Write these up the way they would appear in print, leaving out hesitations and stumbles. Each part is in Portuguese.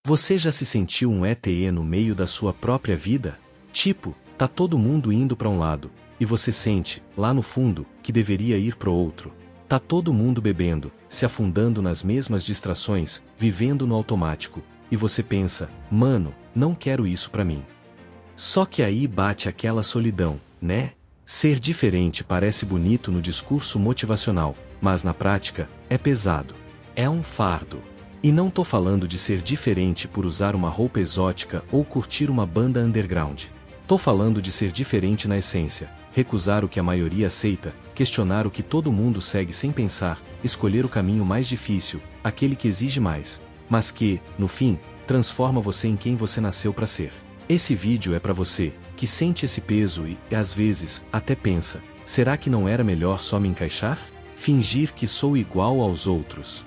Você já se sentiu um ETE no meio da sua própria vida? Tipo, tá todo mundo indo para um lado, e você sente, lá no fundo, que deveria ir pro outro. Tá todo mundo bebendo, se afundando nas mesmas distrações, vivendo no automático, e você pensa, mano, não quero isso pra mim. Só que aí bate aquela solidão, né? Ser diferente parece bonito no discurso motivacional, mas na prática, é pesado. É um fardo. E não tô falando de ser diferente por usar uma roupa exótica ou curtir uma banda underground. Tô falando de ser diferente na essência, recusar o que a maioria aceita, questionar o que todo mundo segue sem pensar, escolher o caminho mais difícil, aquele que exige mais, mas que, no fim, transforma você em quem você nasceu para ser. Esse vídeo é para você, que sente esse peso e, às vezes, até pensa, será que não era melhor só me encaixar? Fingir que sou igual aos outros.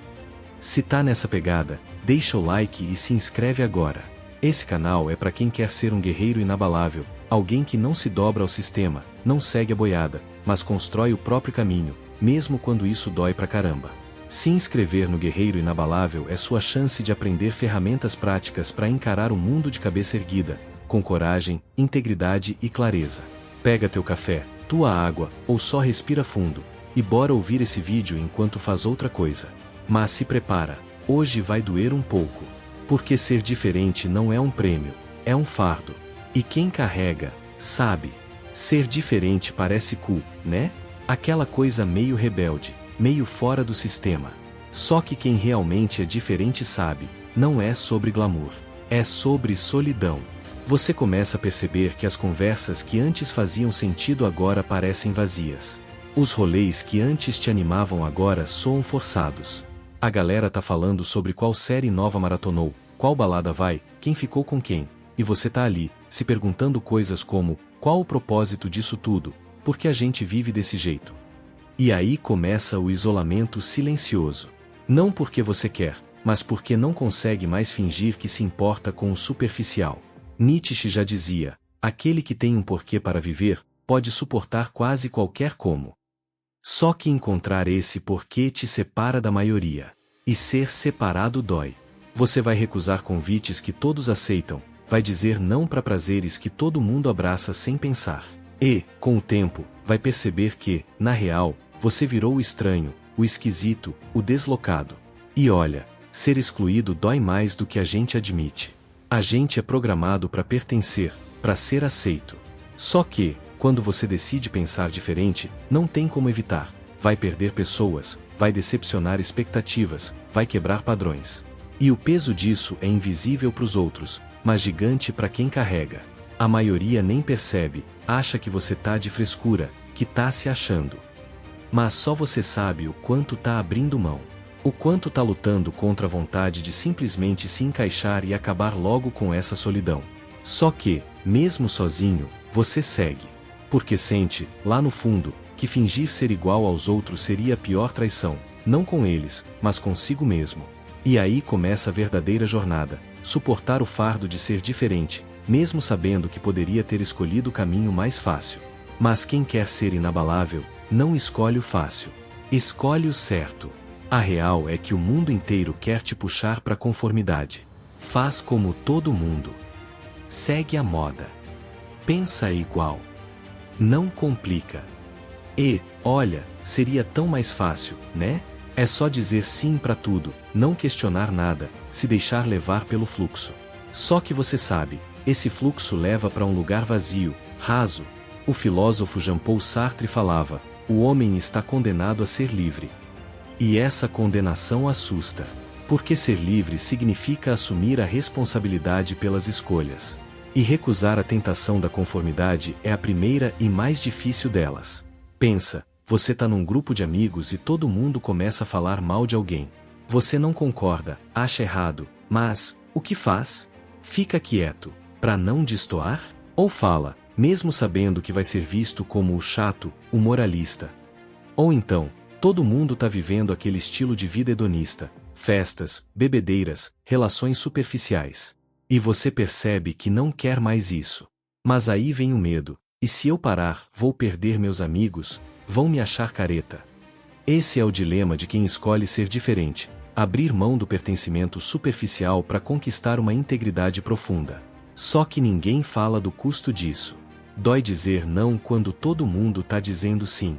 Se tá nessa pegada, deixa o like e se inscreve agora. Esse canal é para quem quer ser um guerreiro inabalável, alguém que não se dobra ao sistema, não segue a boiada, mas constrói o próprio caminho, mesmo quando isso dói pra caramba. Se inscrever no Guerreiro Inabalável é sua chance de aprender ferramentas práticas para encarar o mundo de cabeça erguida, com coragem, integridade e clareza. Pega teu café, tua água, ou só respira fundo, e bora ouvir esse vídeo enquanto faz outra coisa. Mas se prepara, hoje vai doer um pouco. Porque ser diferente não é um prêmio, é um fardo. E quem carrega, sabe. Ser diferente parece cool, né? Aquela coisa meio rebelde, meio fora do sistema. Só que quem realmente é diferente sabe, não é sobre glamour, é sobre solidão. Você começa a perceber que as conversas que antes faziam sentido agora parecem vazias. Os rolês que antes te animavam agora soam forçados. A galera tá falando sobre qual série nova maratonou, qual balada vai, quem ficou com quem, e você tá ali, se perguntando coisas como, qual o propósito disso tudo, por que a gente vive desse jeito? E aí começa o isolamento silencioso. Não porque você quer, mas porque não consegue mais fingir que se importa com o superficial. Nietzsche já dizia, aquele que tem um porquê para viver, pode suportar quase qualquer como. Só que encontrar esse porquê te separa da maioria. E ser separado dói. Você vai recusar convites que todos aceitam, vai dizer não para prazeres que todo mundo abraça sem pensar. E, com o tempo, vai perceber que, na real, você virou o estranho, o esquisito, o deslocado. E olha, ser excluído dói mais do que a gente admite. A gente é programado para pertencer, para ser aceito. Só que, quando você decide pensar diferente, não tem como evitar. Vai perder pessoas, vai decepcionar expectativas, vai quebrar padrões. E o peso disso é invisível para os outros, mas gigante para quem carrega. A maioria nem percebe, acha que você tá de frescura, que tá se achando. Mas só você sabe o quanto tá abrindo mão. O quanto tá lutando contra a vontade de simplesmente se encaixar e acabar logo com essa solidão. Só que, mesmo sozinho, você segue. Porque sente, lá no fundo, que fingir ser igual aos outros seria a pior traição, não com eles, mas consigo mesmo. E aí começa a verdadeira jornada, suportar o fardo de ser diferente, mesmo sabendo que poderia ter escolhido o caminho mais fácil. Mas quem quer ser inabalável, não escolhe o fácil. Escolhe o certo. A real é que o mundo inteiro quer te puxar para conformidade. Faz como todo mundo. Segue a moda. Pensa igual. Não complica. E, olha, seria tão mais fácil, né? É só dizer sim para tudo, não questionar nada, se deixar levar pelo fluxo. Só que você sabe, esse fluxo leva para um lugar vazio, raso. O filósofo Jean-Paul Sartre falava, o homem está condenado a ser livre. E essa condenação assusta. Porque ser livre significa assumir a responsabilidade pelas escolhas. E recusar a tentação da conformidade é a primeira e mais difícil delas. Pensa, você tá num grupo de amigos e todo mundo começa a falar mal de alguém. Você não concorda, acha errado, mas, o que faz? Fica quieto, para não destoar? Ou fala, mesmo sabendo que vai ser visto como o chato, o moralista? Ou então, todo mundo tá vivendo aquele estilo de vida hedonista, festas, bebedeiras, relações superficiais. E você percebe que não quer mais isso. Mas aí vem o medo, e se eu parar, vou perder meus amigos, vão me achar careta. Esse é o dilema de quem escolhe ser diferente. abrir mão do pertencimento superficial para conquistar uma integridade profunda. Só que ninguém fala do custo disso. Dói dizer não quando todo mundo tá dizendo sim.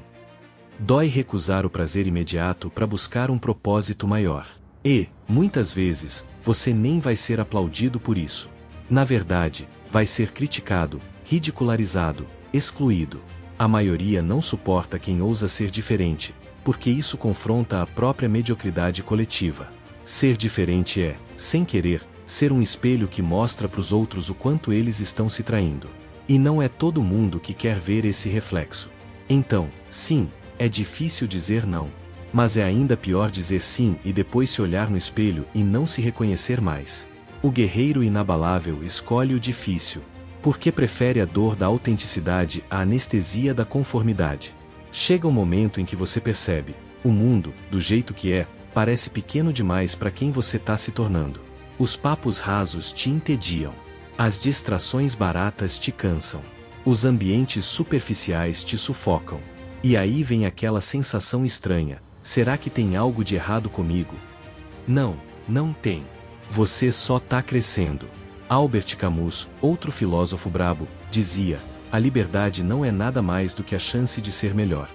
Dói recusar o prazer imediato para buscar um propósito maior. E, muitas vezes, você nem vai ser aplaudido por isso. Na verdade, vai ser criticado, ridicularizado, excluído. A maioria não suporta quem ousa ser diferente, porque isso confronta a própria mediocridade coletiva. Ser diferente é, sem querer, ser um espelho que mostra para os outros o quanto eles estão se traindo. E não é todo mundo que quer ver esse reflexo. Então, sim, é difícil dizer não. Mas é ainda pior dizer sim e depois se olhar no espelho e não se reconhecer mais. O guerreiro inabalável escolhe o difícil, porque prefere a dor da autenticidade à anestesia da conformidade. Chega um momento em que você percebe, o mundo, do jeito que é, parece pequeno demais para quem você está se tornando. Os papos rasos te entediam. As distrações baratas te cansam. Os ambientes superficiais te sufocam. E aí vem aquela sensação estranha: será que tem algo de errado comigo? Não, não tem. Você só está crescendo. Albert Camus, outro filósofo brabo, dizia: a liberdade não é nada mais do que a chance de ser melhor.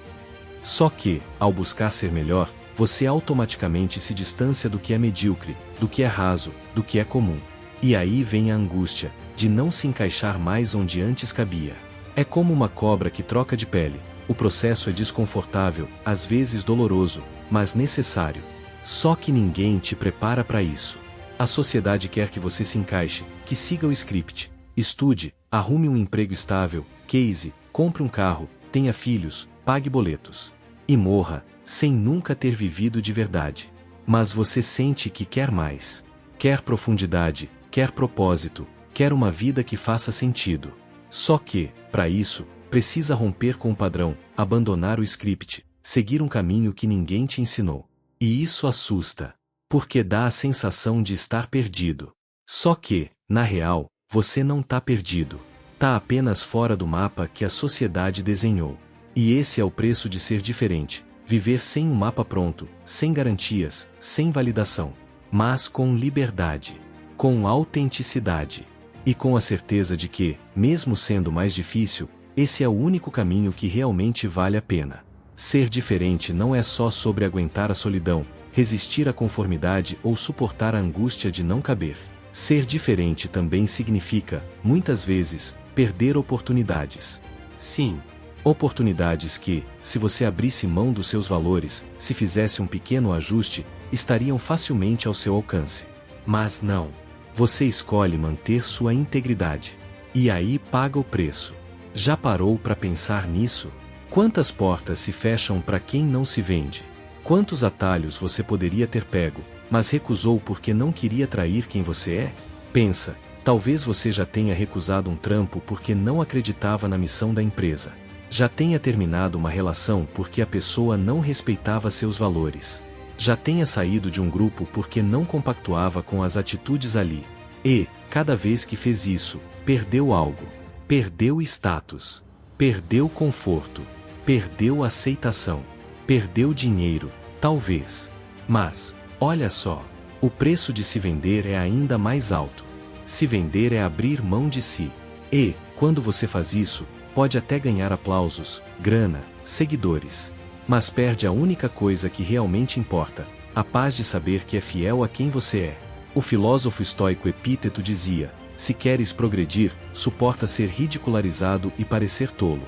Só que, ao buscar ser melhor, você automaticamente se distancia do que é medíocre, do que é raso, do que é comum. E aí vem a angústia, de não se encaixar mais onde antes cabia. É como uma cobra que troca de pele. O processo é desconfortável, às vezes doloroso, mas necessário. Só que ninguém te prepara para isso. A sociedade quer que você se encaixe, que siga o script, estude, arrume um emprego estável, case, compre um carro, tenha filhos, pague boletos. E morra, sem nunca ter vivido de verdade. Mas você sente que quer mais. Quer profundidade, quer propósito, quer uma vida que faça sentido. Só que, para isso, precisa romper com o padrão, abandonar o script, seguir um caminho que ninguém te ensinou. E isso assusta, porque dá a sensação de estar perdido. Só que, na real, você não tá perdido. Tá apenas fora do mapa que a sociedade desenhou. E esse é o preço de ser diferente, viver sem um mapa pronto, sem garantias, sem validação. Mas com liberdade, com autenticidade. E com a certeza de que, mesmo sendo mais difícil, esse é o único caminho que realmente vale a pena. Ser diferente não é só sobre aguentar a solidão, resistir à conformidade ou suportar a angústia de não caber. Ser diferente também significa, muitas vezes, perder oportunidades. Sim, oportunidades que, se você abrisse mão dos seus valores, se fizesse um pequeno ajuste, estariam facilmente ao seu alcance. Mas não. Você escolhe manter sua integridade. E aí paga o preço. Já parou para pensar nisso? Quantas portas se fecham para quem não se vende? Quantos atalhos você poderia ter pego, mas recusou porque não queria trair quem você é? Pensa, talvez você já tenha recusado um trampo porque não acreditava na missão da empresa. Já tenha terminado uma relação porque a pessoa não respeitava seus valores. Já tenha saído de um grupo porque não compactuava com as atitudes ali. E, cada vez que fez isso, perdeu algo. Perdeu status, perdeu conforto, perdeu aceitação, perdeu dinheiro, talvez. Mas, olha só, o preço de se vender é ainda mais alto. Se vender é abrir mão de si. E, quando você faz isso, pode até ganhar aplausos, grana, seguidores. Mas perde a única coisa que realmente importa, a paz de saber que é fiel a quem você é. O filósofo estoico Epíteto dizia: se queres progredir, suporta ser ridicularizado e parecer tolo.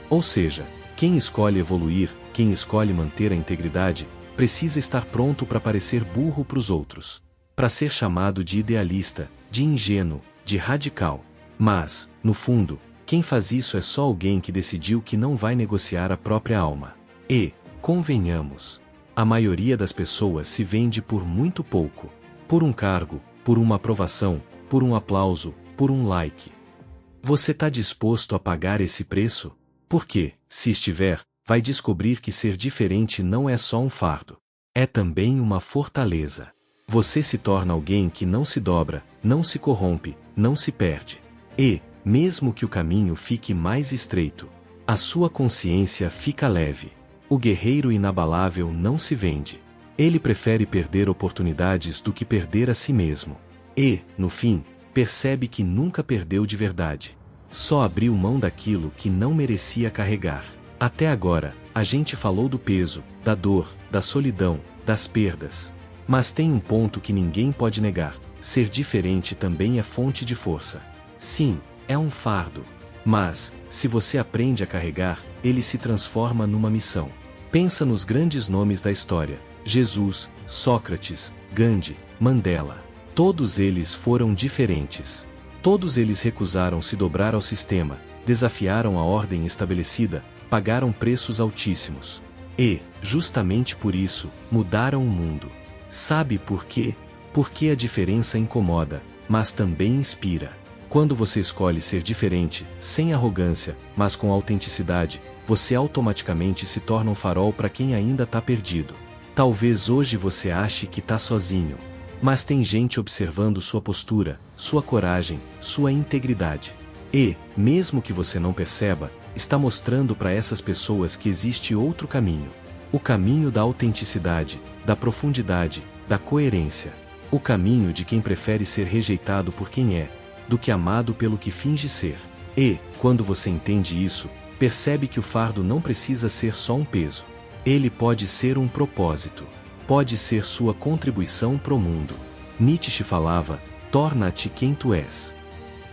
Ou seja, quem escolhe evoluir, quem escolhe manter a integridade, precisa estar pronto para parecer burro para os outros. Para ser chamado de idealista, de ingênuo, de radical. Mas, no fundo, quem faz isso é só alguém que decidiu que não vai negociar a própria alma. E, convenhamos, a maioria das pessoas se vende por muito pouco. Por um cargo, por uma aprovação, por um aplauso, por um like. Você está disposto a pagar esse preço? Porque, se estiver, vai descobrir que ser diferente não é só um fardo. É também uma fortaleza. Você se torna alguém que não se dobra, não se corrompe, não se perde. E, mesmo que o caminho fique mais estreito, a sua consciência fica leve. O guerreiro inabalável não se vende. Ele prefere perder oportunidades do que perder a si mesmo. E, no fim, percebe que nunca perdeu de verdade. Só abriu mão daquilo que não merecia carregar. Até agora, a gente falou do peso, da dor, da solidão, das perdas. Mas tem um ponto que ninguém pode negar: ser diferente também é fonte de força. Sim, é um fardo. Mas, se você aprende a carregar, ele se transforma numa missão. Pensa nos grandes nomes da história: Jesus, Sócrates, Gandhi, Mandela. Todos eles foram diferentes. Todos eles recusaram se dobrar ao sistema, desafiaram a ordem estabelecida, pagaram preços altíssimos. E, justamente por isso, mudaram o mundo. Sabe por quê? Porque a diferença incomoda, mas também inspira. Quando você escolhe ser diferente, sem arrogância, mas com autenticidade, você automaticamente se torna um farol para quem ainda está perdido. Talvez hoje você ache que está sozinho. Mas tem gente observando sua postura, sua coragem, sua integridade. E, mesmo que você não perceba, está mostrando para essas pessoas que existe outro caminho. O caminho da autenticidade, da profundidade, da coerência. O caminho de quem prefere ser rejeitado por quem é, do que amado pelo que finge ser. E, quando você entende isso, percebe que o fardo não precisa ser só um peso. Ele pode ser um propósito. Pode ser sua contribuição pro mundo. Nietzsche falava: torna-te quem tu és.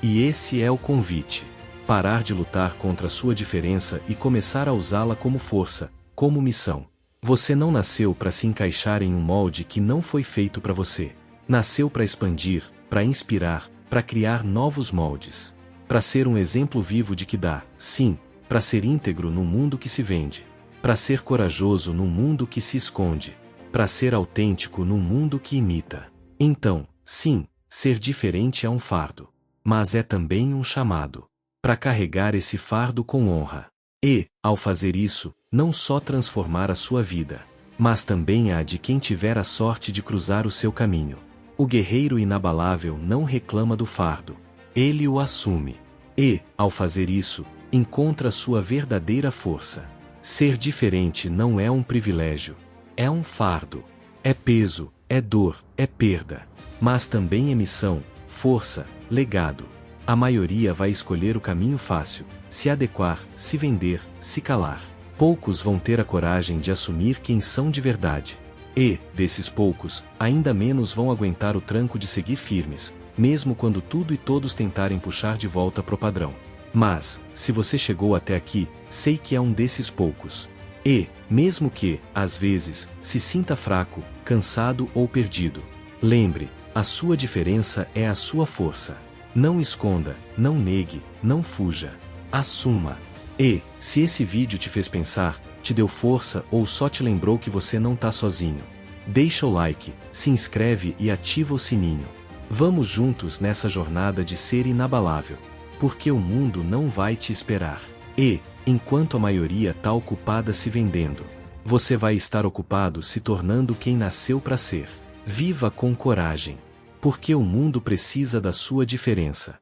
E esse é o convite. Parar de lutar contra a sua diferença e começar a usá-la como força, como missão. Você não nasceu para se encaixar em um molde que não foi feito para você. Nasceu para expandir, para inspirar, para criar novos moldes. Para ser um exemplo vivo de que dá, sim, para ser íntegro num mundo que se vende. Para ser corajoso num mundo que se esconde. Para ser autêntico num mundo que imita. Então, sim, ser diferente é um fardo. Mas é também um chamado. Para carregar esse fardo com honra. E, ao fazer isso, não só transformar a sua vida, mas também a de quem tiver a sorte de cruzar o seu caminho. O guerreiro inabalável não reclama do fardo. Ele o assume. E, ao fazer isso, encontra sua verdadeira força. Ser diferente não é um privilégio. É um fardo. É peso, é dor, é perda. Mas também é missão, força, legado. A maioria vai escolher o caminho fácil, se adequar, se vender, se calar. Poucos vão ter a coragem de assumir quem são de verdade. E, desses poucos, ainda menos vão aguentar o tranco de seguir firmes, mesmo quando tudo e todos tentarem puxar de volta pro padrão. Mas, se você chegou até aqui, sei que é um desses poucos. E, mesmo que, às vezes, se sinta fraco, cansado ou perdido, lembre, a sua diferença é a sua força. Não esconda, não negue, não fuja. Assuma. E, se esse vídeo te fez pensar, te deu força ou só te lembrou que você não tá sozinho, deixa o like, se inscreve e ativa o sininho. Vamos juntos nessa jornada de ser inabalável. Porque o mundo não vai te esperar. E, enquanto a maioria tá ocupada se vendendo, você vai estar ocupado se tornando quem nasceu para ser. Viva com coragem. Porque o mundo precisa da sua diferença.